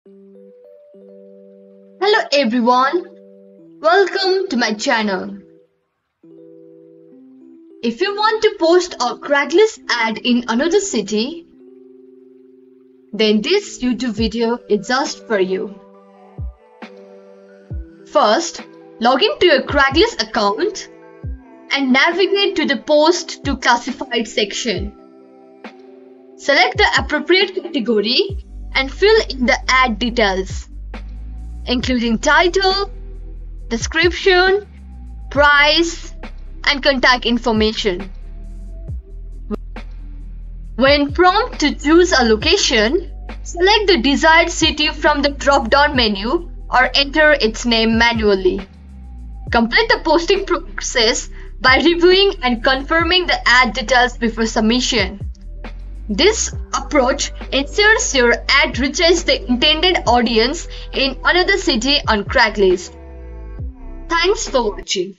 Hello everyone, welcome to my channel. If you want to post a Craigslist ad in another city, then this YouTube video is just for you. First, log into your Craigslist account and navigate to the Post to Classified section. Select the appropriate category and fill in the ad details, including title, description, price, and contact information. When prompted to choose a location, select the desired city from the drop-down menu or enter its name manually. Complete the posting process by reviewing and confirming the ad details before submission. This approach ensures your ad reaches the intended audience in another city on Craigslist. Thanks for watching.